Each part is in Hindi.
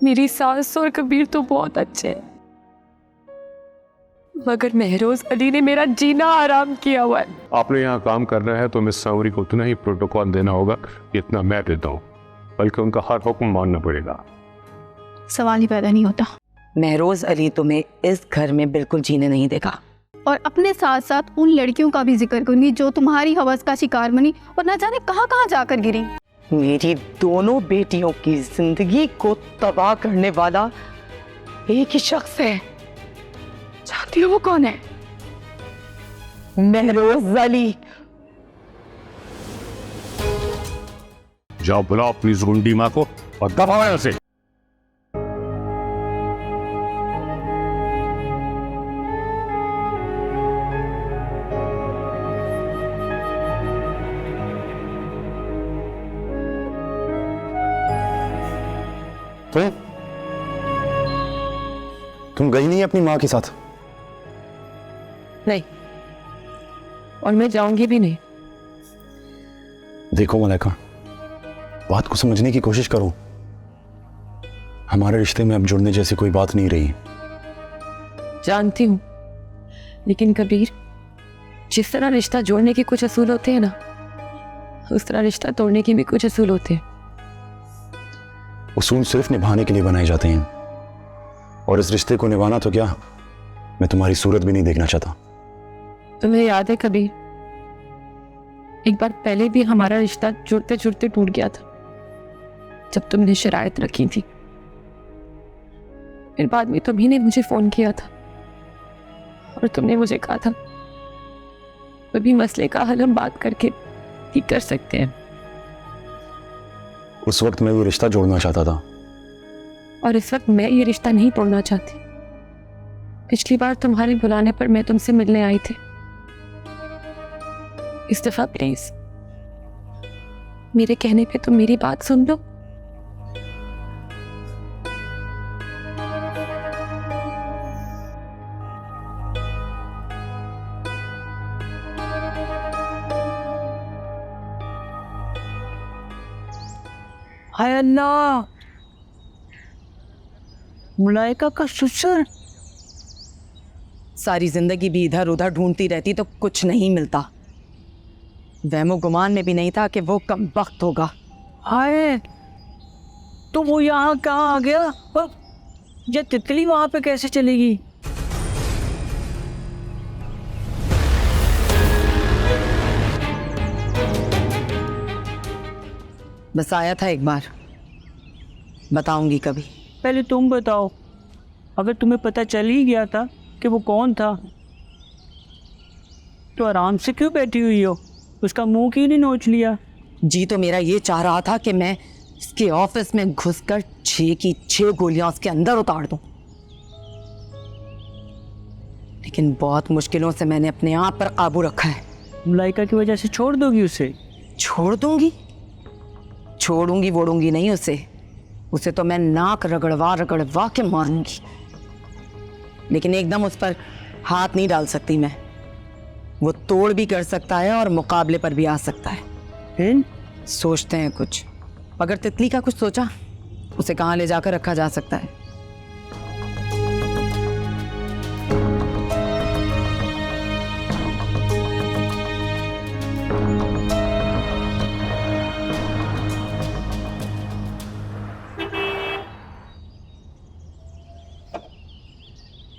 मेरी सास और कबीर तो बहुत अच्छे हैं, मगर महरोज अली ने मेरा जीना आराम किया हुआ है। आपने यहाँ काम करना है तो मिस सावरी को उतना ही प्रोटोकॉल देना होगा जितना मैं देता हूँ, बल्कि उनका हर हुक्म मानना पड़ेगा। सवाल ही पैदा नहीं होता। महरोज अली तुम्हें इस घर में बिल्कुल जीने नहीं देगा। और अपने साथ साथ उन लड़कियों का भी जिक्र करूंगी जो तुम्हारी हवस का शिकार बनी और न जाने कहाँ कहाँ जाकर गिरी। मेरी दोनों बेटियों की जिंदगी को तबाह करने वाला एक ही शख्स है। जानती हो वो कौन है? महरोज अली। जाओ बुलाओ अपनी जुंडी माँ को और दबाओ यहाँ से। तुम गई नहीं अपनी माँ के साथ? नहीं, और मैं जाऊंगी भी नहीं। देखो मलाइका, बात को समझने की कोशिश करो। हमारे रिश्ते में अब जुड़ने जैसी कोई बात नहीं रही। जानती हूँ, लेकिन कबीर, जिस तरह रिश्ता जोड़ने के कुछ असूल होते हैं ना, उस तरह रिश्ता तोड़ने के भी कुछ असूल होते हैं। उसूल सिर्फ निभाने के लिए बनाए जाते हैं, और इस रिश्ते को निभाना तो क्या, मैं तुम्हारी सूरत भी नहीं देखना चाहता। तुम्हें याद है कबीर, एक बार पहले भी हमारा रिश्ता जुड़ते जुड़ते टूट गया था, जब तुमने शराइत रखी थी। फिर बाद में तुम्ही ने मुझे फोन किया था और तुमने मुझे कहा था अभी मसले का हल हम बात करके ठीक कर सकते हैं। उस वक्त मैं वो रिश्ता जोड़ना चाहता था, और इस वक्त मैं ये रिश्ता नहीं तोड़ना चाहती। पिछली बार तुम्हारे बुलाने पर मैं तुमसे मिलने आई थी। इस दफा प्लीज मेरे कहने पे तुम मेरी बात सुन लो। हाय अल्लाह, मुलाइका का ससुर। सारी जिंदगी भी इधर उधर ढूंढती रहती तो कुछ नहीं मिलता। वहमो गुमान में भी नहीं था कि वो कमबख्त होगा। हाय, तो वो यहाँ कहाँ आ गया? और ये तितली वहाँ पे कैसे चलेगी? बस आया था एक बार, बताऊंगी कभी। पहले तुम बताओ, अगर तुम्हें पता चल ही गया था कि वो कौन था, तो आराम से क्यों बैठी हुई हो? उसका मुंह क्यों नहीं नोच लिया? जी तो मेरा ये चाह रहा था कि मैं इसके ऑफिस में घुसकर 6 की 6 गोलियां उसके अंदर उतार दूं, लेकिन बहुत मुश्किलों से मैंने अपने आप पर काबू रखा है। मुलाइका की वजह से छोड़ दोगी उसे? छोड़ दूंगी? छोड़ूंगी वोड़ूंगी नहीं उसे तो मैं नाक रगड़वा के मारूंगी, लेकिन एकदम उस पर हाथ नहीं डाल सकती मैं। वो तोड़ भी कर सकता है और मुकाबले पर भी आ सकता है। फिर सोचते हैं कुछ। अगर तितली का कुछ सोचा, उसे कहाँ ले जाकर रखा जा सकता है?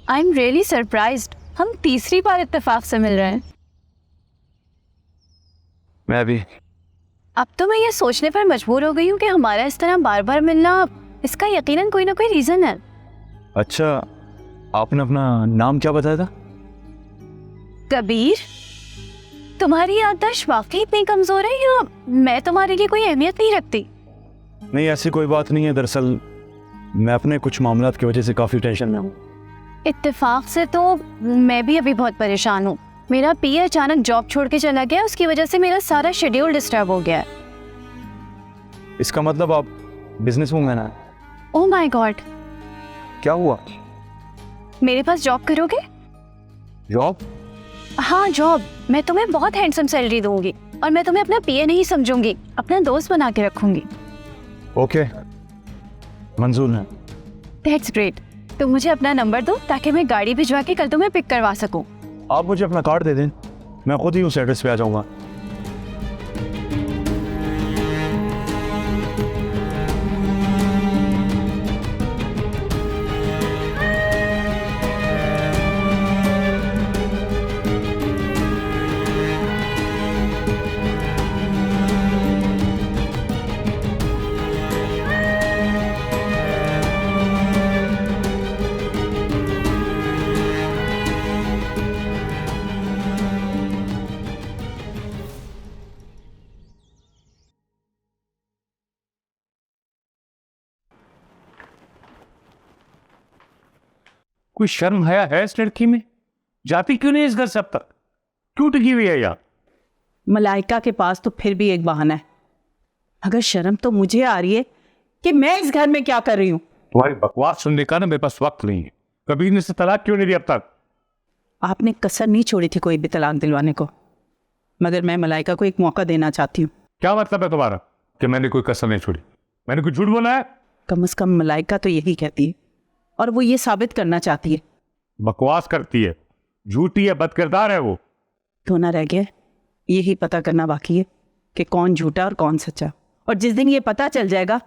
आई एम रियली सरप्राइज्ड, हम तीसरी बार इत्तेफाक से मिल रहे हैं। मैं भी। अब तो मैं ये सोचने पर मजबूर हो गई हूँ कि हमारा इस तरह बार बार मिलना, इसका यकीनन कोई ना कोई रीजन है। अच्छा, आपने अपना नाम क्या बताया था? कबीर, तुम्हारी याददाश्त वाकई इतनी कमजोर है या मैं तुम्हारे लिए कोई अहमियत नहीं रखती? नहीं, ऐसी कोई बात नहीं है। दरअसल मैं अपने कुछ मामलात की वजह से काफ़ी टेंशन में हूँ। इत्तेफाक से तो मैं भी अभी बहुत परेशान हूँ। मेरा पीए अचानक जॉब छोड़ के चला गया, उसकी वजह से मेरा सारा शेड्यूल डिस्टर्ब हो गया है। इसका मतलब आप बिजनेस वूमेन हैं? ओह माय गॉड, क्या हुआ? मेरे पास जॉब करोगे? जॉब? हाँ जॉब। मैं तुम्हें बहुत हैंडसम सैलरी दूंगी और मैं तुम्हें अपना पीए नहीं समझूंगी, अपना दोस्त बना के रखूंगी। ओके, मंजूर है। That's great. तो मुझे अपना नंबर दो ताकि मैं गाड़ी भिजवा के कल तुम्हें पिक करवा सकूं। आप मुझे अपना कार्ड दे दें, मैं खुद ही उस एड्रेस पे आ जाऊंगा। कोई शर्म हया है इस लड़की में? जाती क्यों नहीं इस घर से अब तक? क्यों टिकी हुई है यार? मलाइका के पास तो फिर भी एक बहाना है। अगर शर्म तो मुझे आ रही है कि मैं इस घर में क्या कर रही हूँ। तुम्हारी बकवास सुनने का ना मेरे पास वक्त नहीं है। कबीर ने से तलाक क्यों नहीं दी अब तक? आपने कसर नहीं छोड़ी थी कोई भी तलाक दिलवाने को, मगर मैं मलाइका को एक मौका देना चाहती हूँ। क्या मतलब है तुम्हारा कि मैंने कोई कसर नहीं छोड़ी? मैंने कुछ झूठ बोला है? कम से कम मलाइका तो यही कहती है और वो ये साबित करना चाहती है। बकवास करती है, झूठी है, बदकिरदार है वो। तो ना रह गया, यही पता करना बाकी है कि कौन झूठा और कौन सच्चा। और जिस दिन ये पता चल जाएगा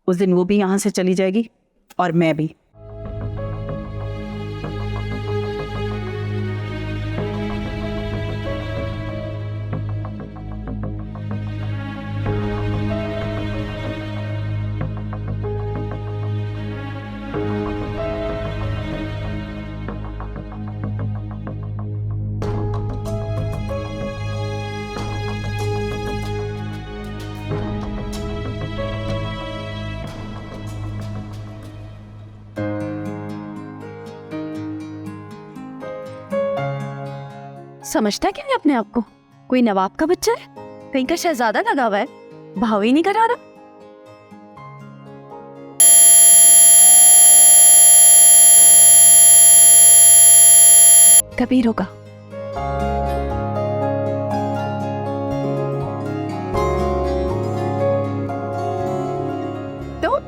उस दिन वो भी यहाँ से चली जाएगी और मैं भी। समझता क्या है अपने आप को? कोई नवाब का बच्चा है, कहीं का शहजादा लगा हुआ है, भाव ही नहीं करा रहा। कबीर होगा। तो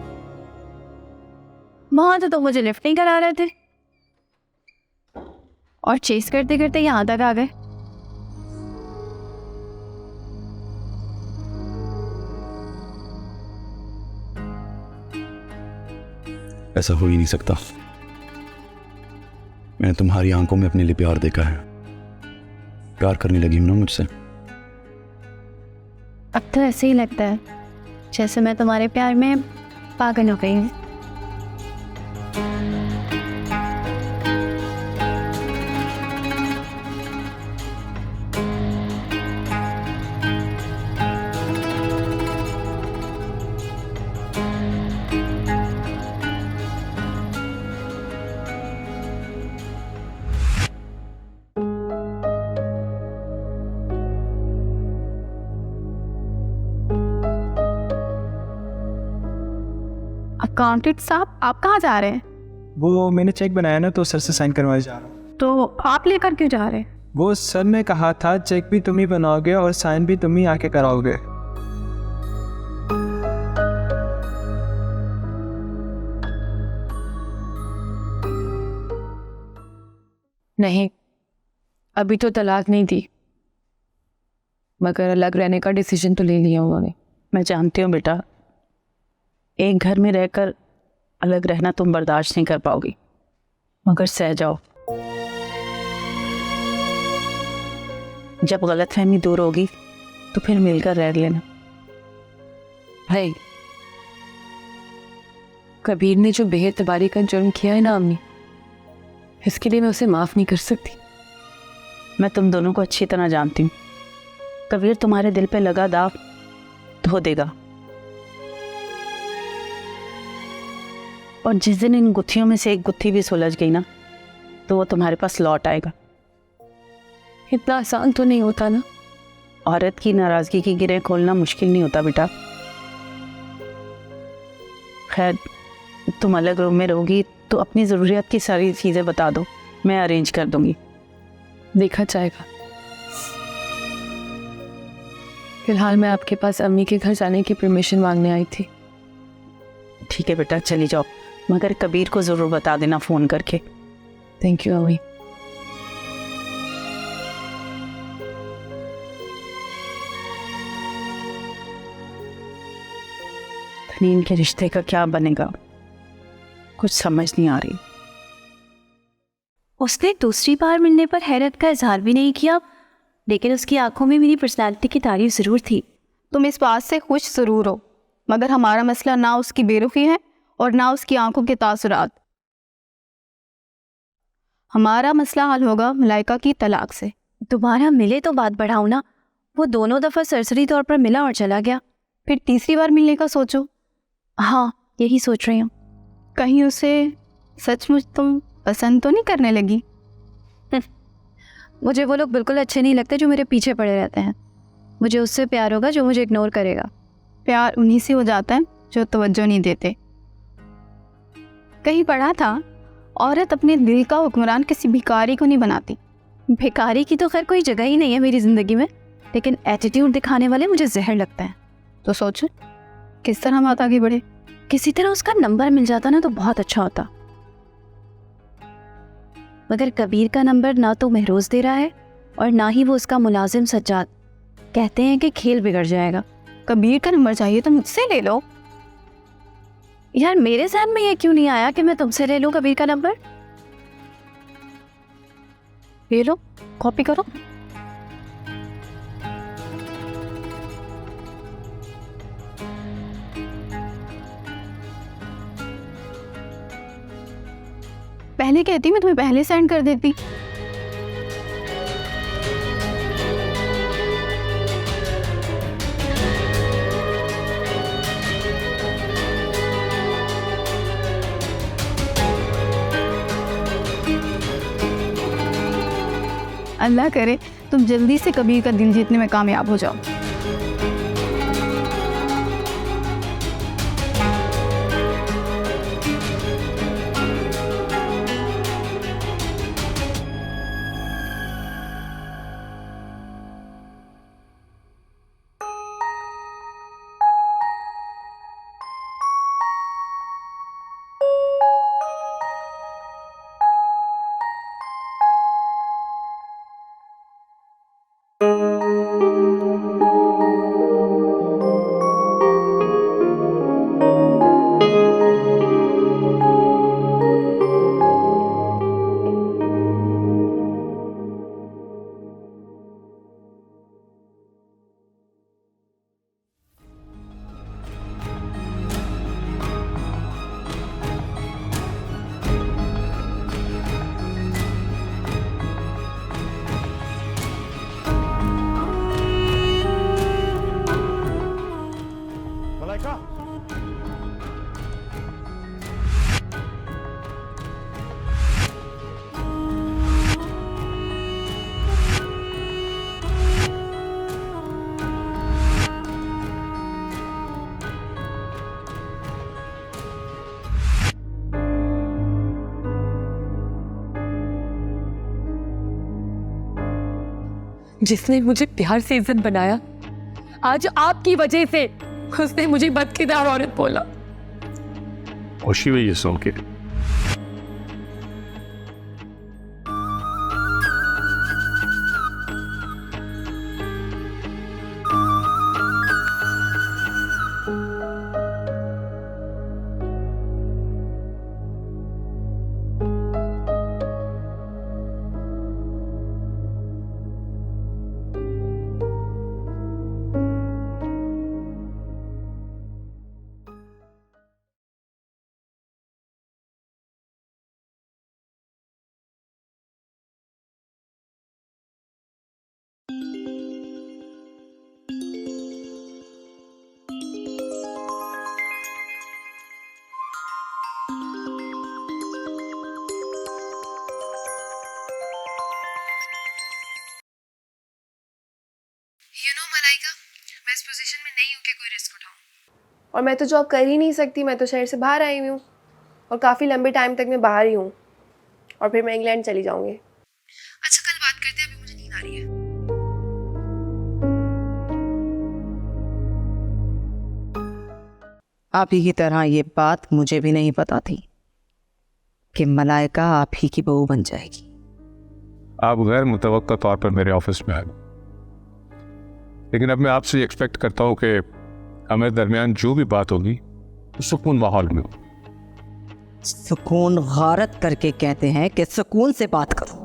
वहां तो मुझे लिफ्ट नहीं करा रहे थे और चेस करते करते यहाँ तक आ गए। ऐसा हो ही नहीं सकता। मैंने तुम्हारी आंखों में अपने लिए प्यार देखा है। प्यार करने लगी हूं ना मुझसे। अब तो ऐसे ही लगता है जैसे मैं तुम्हारे प्यार में पागल हो गई हूँ। अकाउंटेंट साहब, आप कहाँ जा रहे हैं? वो मैंने चेक बनाया ना, तो सर से साइन करवाने जा रहा हूँ। तो आप लेकर क्यों जा रहे हैं? वो सर ने कहा था चेक भी तुम ही बनाओगे और साइन भी तुम ही आके कराओगे। नहीं, अभी तो तलाक नहीं दी, मगर अलग रहने का डिसीजन तो ले लिया उन्होंने। मैं जानती हूँ बेटा, एक घर में रहकर अलग रहना तुम बर्दाश्त नहीं कर पाओगी, मगर सह जाओ। जब गलतफहमी दूर होगी तो फिर मिलकर रह लेना। भाई, कबीर ने जो बेएतबारी का जुर्म किया है ना अम्मी, इसके लिए मैं उसे माफ नहीं कर सकती। मैं तुम दोनों को अच्छी तरह जानती हूँ। कबीर तुम्हारे दिल पे लगा दाग धो देगा, और जिस दिन इन गुत्थियों में से एक गुत्थी भी सुलझ गई ना, तो वो तुम्हारे पास लौट आएगा। इतना आसान तो नहीं होता ना। औरत की नाराजगी की गिरें खोलना मुश्किल नहीं होता बेटा। खैर, तुम अलग रूम में रहोगी तो अपनी ज़रूरियात की सारी चीज़ें बता दो, मैं अरेंज कर दूंगी। देखा जाएगा। फिलहाल मैं आपके पास अम्मी के घर जाने की परमिशन मांगने आई थी। ठीक है बेटा, चली जाओ। मगर कबीर को ज़रूर बता देना फ़ोन करके। थैंक यू अम्मी। तनीन के रिश्ते का क्या बनेगा, कुछ समझ नहीं आ रही। उसने दूसरी बार मिलने पर हैरत का इजहार भी नहीं किया, लेकिन उसकी आंखों में मेरी पर्सनालिटी की तारीफ ज़रूर थी। तुम इस बात से खुश ज़रूर हो, मगर हमारा मसला ना उसकी बेरुखी है और ना उसकी आंखों के तासुरात। हमारा मसला हल होगा मलाइका की तलाक से। दोबारा मिले तो बात बढ़ाओ ना, वो दोनों दफ़ा सरसरी तौर पर मिला और चला गया। फिर तीसरी बार मिलने का सोचो। हाँ, यही सोच रही हूँ। कहीं उसे सचमुच तुम पसंद तो नहीं करने लगी? मुझे वो लोग बिल्कुल अच्छे नहीं लगते जो मेरे पीछे पड़े रहते हैं। मुझे उससे प्यार होगा जो मुझे इग्नोर करेगा। प्यार उन्हीं से हो जाता है जो तवज्जो नहीं देते। कहीं पढ़ा था, औरत अपने दिल का हुक्मरान किसी भिखारी को नहीं बनाती। भिखारी की तो खैर कोई जगह ही नहीं है मेरी ज़िंदगी में, लेकिन एटीट्यूड दिखाने वाले मुझे जहर लगता है। तो सोचो किस तरह बात आगे बढ़े। किसी तरह उसका नंबर मिल जाता ना तो बहुत अच्छा होता, मगर कबीर का नंबर ना तो महरोज दे रहा है और ना ही वो उसका मुलाजिम सज्जाद। कहते हैं कि खेल बिगड़ जाएगा। कबीर का नंबर चाहिए तो मुझसे ले लो। यार मेरे ज़हन में ये क्यों नहीं आया कि मैं तुमसे ले लूं कबीर का नंबर? ले लो, कॉपी करो। पहले कहती मैं तुम्हें पहले सेंड कर देती। अल्लाह करे तुम जल्दी से कबीर का दिल जीतने में कामयाब हो जाओ। जिसने मुझे प्यार से इज्जत बनाया, आज आपकी वजह से उसने मुझे बदकिरदार औरत बोला। और शी वजह से उनके मलाइका, मैं इस पोजीशन में नहीं हूँ कि कोई रिस्क उठाऊं। और मैं तो जॉब कर ही नहीं सकती, मैं तो शहर से बाहर आई हुई हूँ और काफ़ी लंबे टाइम तक मैं बाहर ही हूँ और फिर मैं इंग्लैंड चली जाऊँगी। अच्छा कल बात करते हैं, अभी मुझे नींद आ रही है। आप ही की तरह ये बात मुझे भी नहीं पता थी। कि मलाइका आप ही की बहू बन जाएगी। आप गैर मुतवक्का तौर पर मेरे ऑफिस में आए, लेकिन अब मैं आपसे एक्सपेक्ट करता हूँ कि हमारे दरमियान जो भी बात होगी वो सुकून माहौल में हो। सुकून गारत करके कहते हैं कि सुकून से बात करो।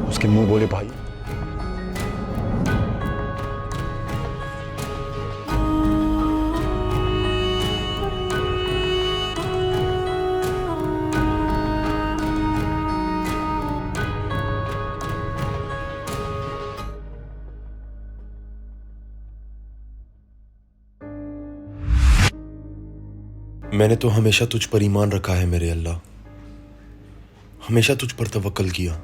उसके मुंह बोले भाई। मैंने तो हमेशा तुझ पर ईमान रखा है मेरे अल्लाह, हमेशा तुझ पर तवक्कल किया।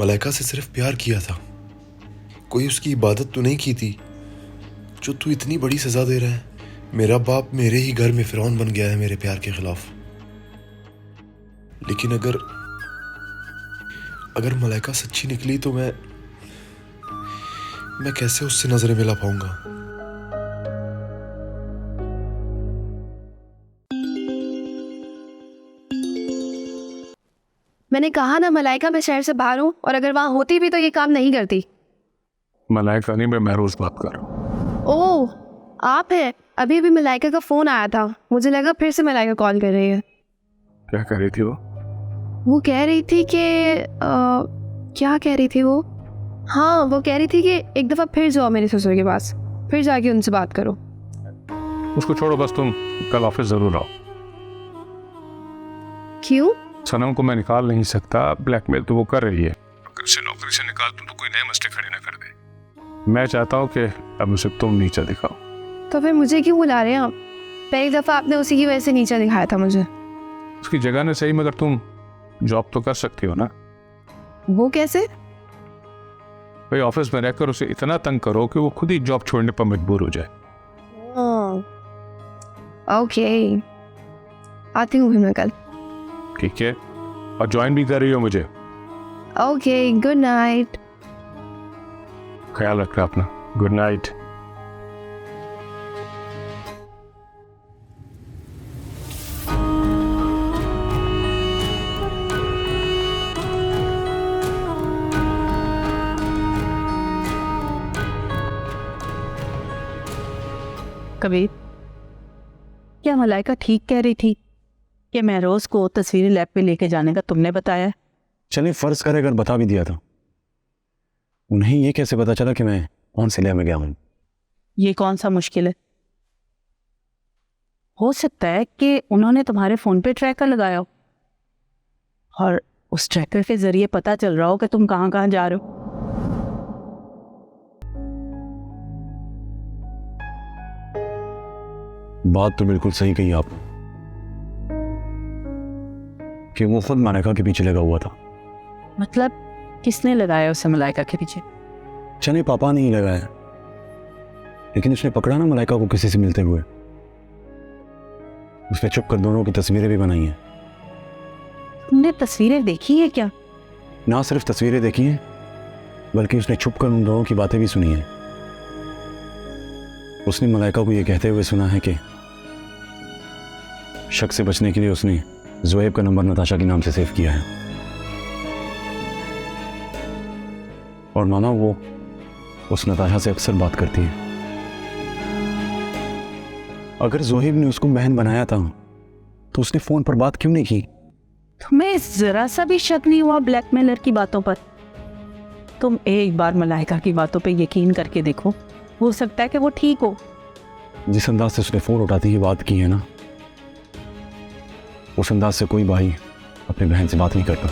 मलाइका से सिर्फ प्यार किया था, कोई उसकी इबादत तो नहीं की थी जो तू इतनी बड़ी सजा दे रहा है। मेरा बाप मेरे ही घर में फिरौन बन गया है मेरे प्यार के खिलाफ। लेकिन अगर मलाइका सच्ची निकली तो मैं कैसे उससे नजरें मिला पाऊंगा। मैंने कहा ना मलाइका मैं शहर से बाहर हूँ, और अगर वहाँ होती भी तो ये काम नहीं करती। मलाइका नहीं, मैं महरोज बात कर रहा हूँ। ओह आप हैं। अभी अभी मलाइका का फ़ोन आया था, मुझे लगा फिर से मलाइका कॉल कर रही है। क्या कर रही थी वो कह रही थी कि क्या कह रही थी वो? हाँ वो कह रही थी कि एक दफ़ा फिर जाओ मेरे ससुर के पास, फिर जाके उनसे बात करो। उसको छोड़ो, बस तुम कल ऑफिस जरूर आओ। क्यों? सनम को मैं निकाल नहीं सकता, ब्लैकमेल तो वो कर रही है। अगर उसे नौकरी से निकाल दूं तो कोई नए मसले खड़े ना कर दे। मैं चाहता हूँ कि अब उसे तुम नीचा दिखाओ। तो फिर मुझे क्यों बुला रहे हैं आप? पहली दफ़ा आपने उसी की वजह से नीचा दिखाया था मुझे। उसकी जगह ने सही, मगर तुम जॉब तो कर सकती हो ना। वो कैसे? भाई ऑफिस में रहकर उसे इतना तंग करो कि वो खुद ही जॉब छोड़ने पर मजबूर हो जाए। ओके आती हूँ फिर मैं कल। ठीक है, और ज्वाइन भी कर रही हो मुझे। Okay good night. ख्याल रखना अपना। Good night. कबीर, क्या मलाइका ठीक कह रही थी कि महरोज को तस्वीरें लैब पे लेके जाने का तुमने बताया है? चलिए फर्ज करे अगर बता भी दिया था, उन्हें ये कैसे पता चला कि मैं कौन से लैब में गया हूँ? ये कौन सा मुश्किल है? हो सकता है कि उन्होंने तुम्हारे फ़ोन पे ट्रैकर लगाया हो और उस ट्रैकर के ज़रिए पता चल रहा हो कि तुम कहाँ कहाँ जा रहे हो। बात तो बिल्कुल सही कही आपने कि वो खुद मलाइका के पीछे लगा हुआ था। मतलब किसने लगाया उसे मलाइका के पीछे? चने पापा ने ही लगाया, लेकिन उसने पकड़ा ना मलाइका को किसी से मिलते हुए। उसने छुप कर दोनों की तस्वीरें भी बनाई हैं। तुमने तस्वीरें देखी हैं क्या? ना सिर्फ तस्वीरें देखी हैं, बल्कि उसने छुप कर उन दोनों की बातें भी सुनी हैं। उसने मलाइका को यह कहते हुए सुना है कि शक से बचने के लिए उसने ज़ुएब का नंबर नताशा के नाम से सेव किया है, और माना वो उस नताशा से अक्सर बात करती है। अगर ज़ुएब ने उसको बहन बनाया था तो उसने फ़ोन पर बात क्यों नहीं की? तुम्हें ज़रा सा भी शक नहीं हुआ ब्लैकमेलर की बातों पर? तुम एक बार मलाइका की बातों पे यकीन करके देखो, हो सकता है कि वो ठीक हो। जिस अंदाज से उसने फ़ोन उठाती ही बात की है ना, उस अंदाज से कोई भाई अपनी बहन से बात नहीं करता।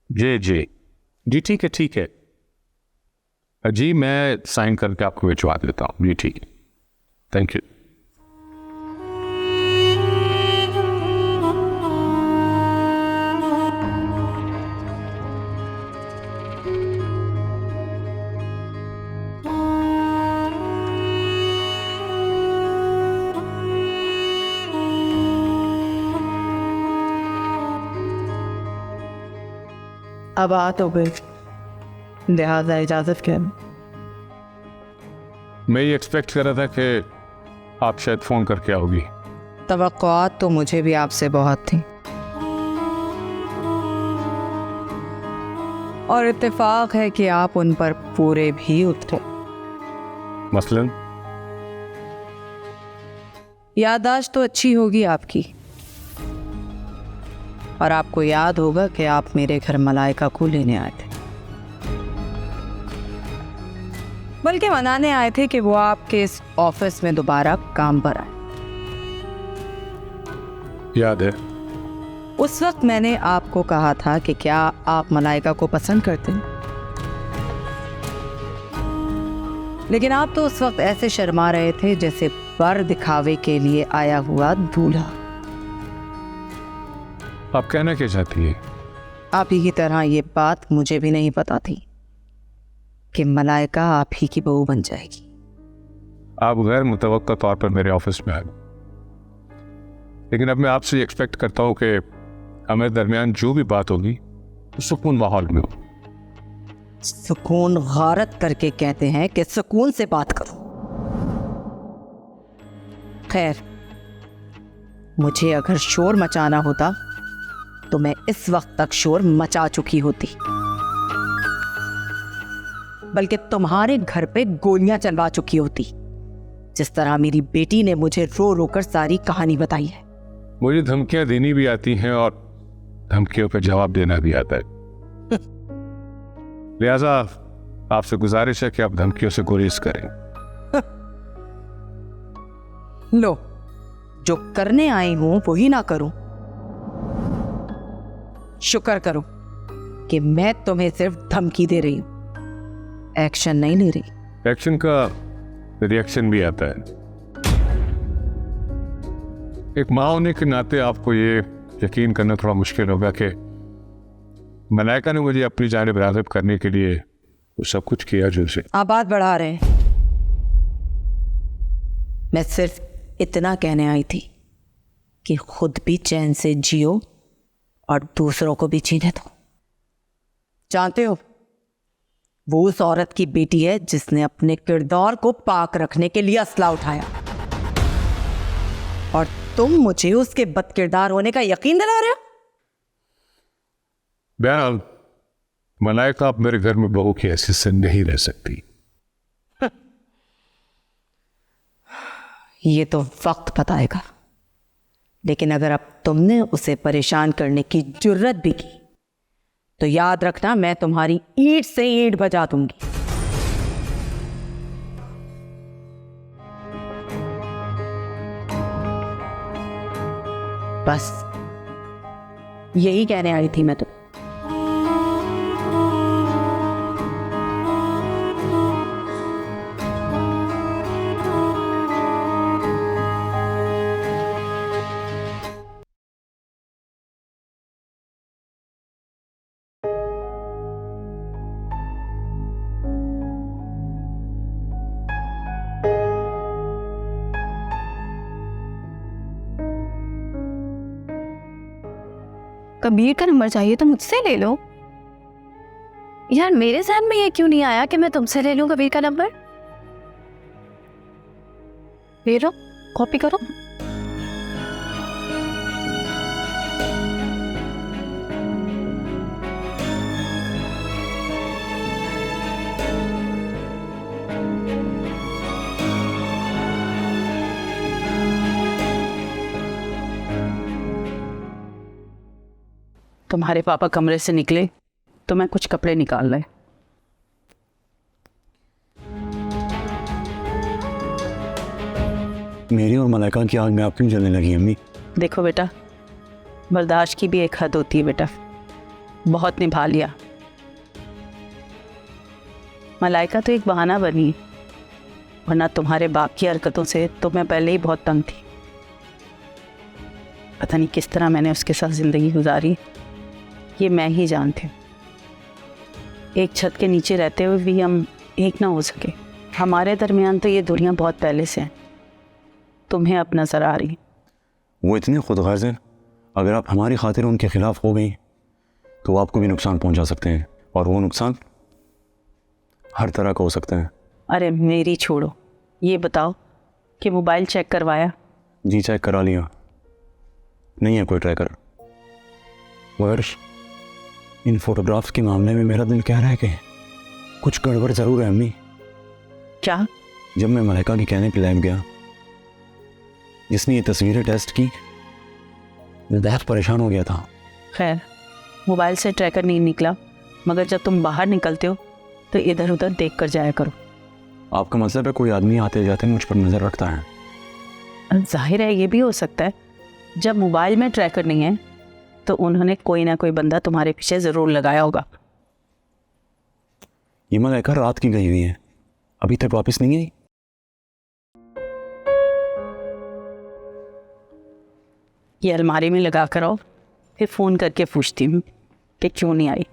जी जी जी, ठीक है ठीक है जी, मैं साइन करके आपको भिजवा देता हूँ जी। ठीक है, थैंक यू। अब बात हो गई, लिहाजा इजाजत के। मैं ये एक्सपेक्ट कर रहा था कि आप शायद फ़ोन करके आओगी। तवक्कुआत तो मुझे भी आपसे बहुत थी, और इत्तेफाक है कि आप उन पर पूरे भी उतरे। मसलन याददाश्त तो अच्छी होगी आपकी, और आपको याद होगा कि आप मेरे घर मलाइका को लेने आए थे, बल्कि मनाने आए थे कि वो आपके इस ऑफिस में दोबारा काम पर आए। याद है? उस वक्त मैंने आपको कहा था कि क्या आप मलाइका को पसंद करते हैं, लेकिन आप तो उस वक्त ऐसे शर्मा रहे थे जैसे बर दिखावे के लिए आया हुआ दूल्हा। आप कहना क्या चाहती है? आप ही की तरह ये बात मुझे भी नहीं पता थी कि मलाइका आप ही की बहू बन जाएगी। आप गैर मुतवक्का तौर पर मेरे ऑफिस में आए, लेकिन अब मैं आपसे एक्सपेक्ट करता हूँ कि हमारे दरमियान जो भी बात होगी सुकून माहौल में हो। सुकून गारत करके कहते हैं कि सुकून से बात करो। खैर, मुझे अगर शोर मचाना होता तो मैं इस वक्त तक शोर मचा चुकी होती, बल्कि तुम्हारे घर पे गोलियां चलवा चुकी होती, जिस तरह मेरी बेटी ने मुझे रो रो कर सारी कहानी बताई है। मुझे धमकियां देनी भी आती हैं और धमकियों पे जवाब देना भी आता है। लिहाजा आपसे गुजारिश है कि आप धमकियों से गुरेज करें। लो, जो करने आई हूं वही ना करूं। शुक्र करो कि मैं तुम्हें सिर्फ धमकी दे रही हूं, एक्शन नहीं ले रही। एक्शन का रिएक्शन भी आता है। एक माँ होने के नाते आपको ये यकीन करना थोड़ा मुश्किल होगा कि मलाइका ने मुझे अपनी जानिब राग़िब करने के लिए वो सब कुछ किया जो उसे। आप बात बढ़ा रहे हैं। मैं सिर्फ इतना कहने आई थी कि खुद भी चैन से जियो और दूसरों को भी जीने दो। जानते हो, वो उस औरत की बेटी है जिसने अपने किरदार को पाक रखने के लिए असला उठाया, और तुम मुझे उसके बदकिरदार होने का यकीन दिला रहे हो। बहरहाल मलाइका आप मेरे घर में बहू की हैसियत से नहीं रह सकती। ये तो वक्त बताएगा, लेकिन अगर अब तुमने उसे परेशान करने की जुर्रत भी की तो याद रखना, मैं तुम्हारी ईंट से ईंट बजा दूंगी। बस यही कहने आई थी मैं तो। कबीर का नंबर चाहिए तो मुझसे ले लो। यार मेरे ज़हन में ये क्यों नहीं आया कि मैं तुमसे ले लूं कबीर का नंबर। ले लो, कॉपी करो। तुम्हारे पापा कमरे से निकले तो मैं कुछ कपड़े निकाल लाए। मेरी और मलाइका की आग में आप क्यों जलने लगी अम्मी? देखो बेटा, बर्दाश्त की भी एक हद होती है बेटा। बहुत निभा लिया। मलाइका तो एक बहाना बनी, वरना तुम्हारे बाप की हरकतों से तो मैं पहले ही बहुत तंग थी। पता नहीं किस तरह मैंने उसके साथ ज़िंदगी गुजारी, ये मैं ही जानती हूँ। एक छत के नीचे रहते हुए भी हम एक ना हो सके। हमारे दरमियान तो ये दुनिया बहुत पहले से है। तुम्हें अब नजर आ रही। वो इतने खुदगर्ज़ हैं, अगर आप हमारी खातिर उनके खिलाफ हो गई तो आपको भी नुकसान पहुंचा सकते हैं, और वो नुकसान हर तरह का हो सकता है। अरे मेरी छोड़ो, ये बताओ कि मोबाइल चेक करवाया? जी चेक करा लिया, नहीं है कोई ट्रैकर। मगर इन फोटोग्राफ्स के मामले में मेरा दिल कह रहा है कि कुछ गड़बड़ ज़रूर है अम्मी। क्या? जब मैं मलाइका की कहने के लैब गया, जिसने ये तस्वीरें टेस्ट की, मैं बेहद परेशान हो गया था। खैर, मोबाइल से ट्रैकर नहीं निकला, मगर जब तुम बाहर निकलते हो तो इधर उधर देख कर जाया करो। आपका मतलब है कोई आदमी आते जाते मुझ पर नज़र रखता है? जाहिर है ये भी हो सकता है, जब मोबाइल में ट्रैकर नहीं है तो उन्होंने कोई ना कोई बंदा तुम्हारे पीछे ज़रूर लगाया होगा। ये मलाइका रात की गई हुई है, अभी तक वापस नहीं आई। ये अलमारी में लगा कर आओ, फिर फ़ोन करके पूछती हूँ कि क्यों नहीं आई।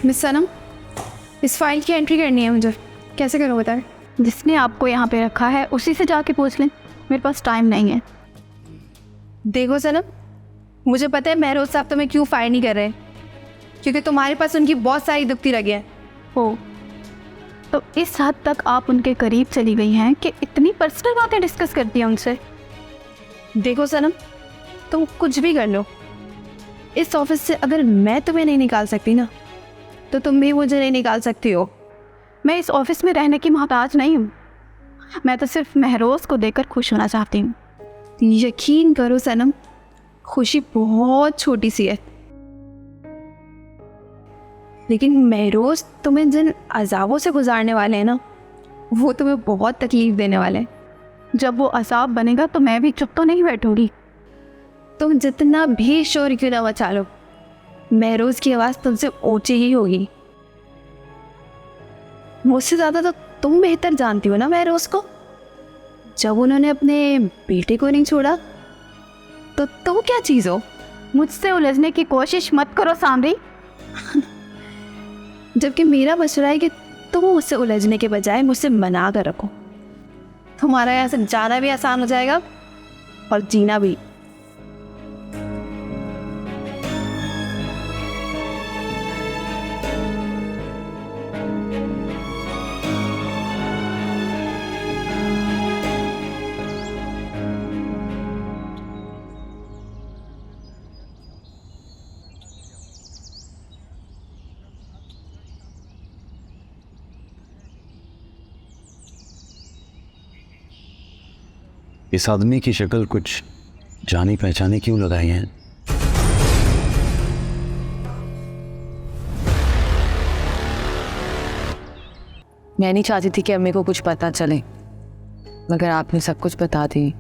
मिस सनम, इस फाइल की एंट्री करनी है मुझे, कैसे करूँ बताएं? जिसने आपको यहाँ पे रखा है उसी से जाके पूछ लें, मेरे पास टाइम नहीं है। देखो सनम, मुझे पता है महरोज साहब तुम्हें क्यों फायर नहीं कर रहे, क्योंकि तुम्हारे पास उनकी बहुत सारी दुखती रगे हैं। हो तो इस हद तक आप उनके करीब चली गई हैं कि इतनी पर्सनल बातें डिस्कस करती हैं उनसे। देखो सनम, तुम कुछ भी कर लो, इस ऑफिस से अगर मैं तुम्हें नहीं निकाल सकती ना, तो तुम भी मुझे नहीं निकाल सकती हो। मैं इस ऑफिस में रहने की मोहताज नहीं हूँ, मैं तो सिर्फ महरोज को देखकर खुश होना चाहती हूँ। यकीन करो सनम, खुशी बहुत छोटी सी है, लेकिन महरोज तुम्हें जिन अजाबों से गुजारने वाले हैं ना, वो तुम्हें बहुत तकलीफ देने वाले हैं। जब वो असाब बनेगा तो मैं भी चुप तो नहीं बैठूंगी। तुम जितना भी शोर क्यों ना मचा लो, महरोज की आवाज़ तुमसे ऊंची ही होगी। मुझसे ज़्यादा तो तुम बेहतर जानती हो ना महरोज को। जब उन्होंने अपने बेटे को नहीं छोड़ा तो तुम क्या चीज़ हो? मुझसे उलझने की कोशिश मत करो सांवरी। जबकि मेरा मशवरा है कि तुम मुझसे उलझने के बजाय मुझसे मना कर रखो। तुम्हारा यहाँ से जाना भी आसान हो जाएगा और जीना भी। इस आदमी की शक्ल कुछ जानी पहचानी क्यों लगाई है? मैं नहीं चाहती थी कि अम्मी को कुछ पता चले, मगर आपने सब कुछ बता दी।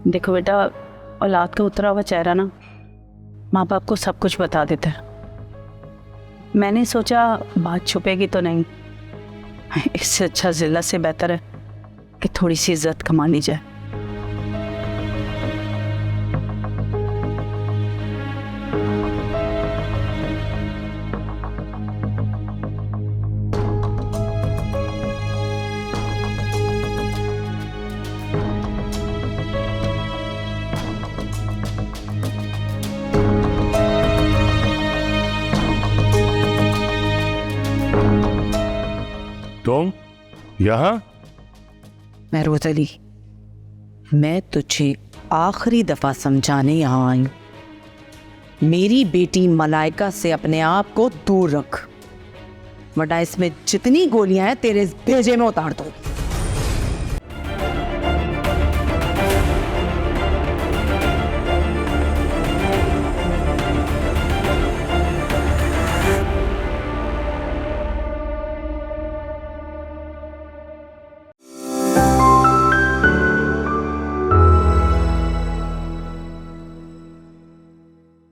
देखो बेटा, औलाद का उतरा हुआ चेहरा ना माँ बाप को सब कुछ बता देता है। मैंने सोचा बात छुपेगी तो नहीं, इससे अच्छा जिल्लत से बेहतर है कि थोड़ी सी इज्जत कमा ली जाए। तुम यहाँ? महरोज अली, मैं तुझे आखिरी दफा समझाने यहाँ आई हूं। मेरी बेटी मलाइका से अपने आप को दूर रख, वरना इसमें जितनी गोलियां हैं तेरे भेजे में उतार दूंगी।